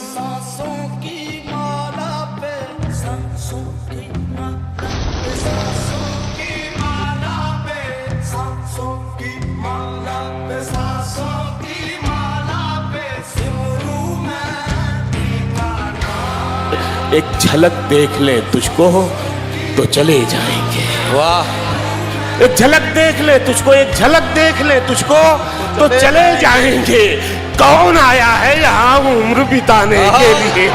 सांसों की माला पे सांसों की माला पे सांसों की माला पे सांसों की माला पे सांसों की माला पे सिमरू मैं दीवाना। एक झलक देख ले तुझको तो चले जाएंगे। वाह, एक झलक देख ले तुझको, एक झलक देख ले तुझको तो चले जाएंगे। कौन आया है यहाँ उम्र बिताने के लिए?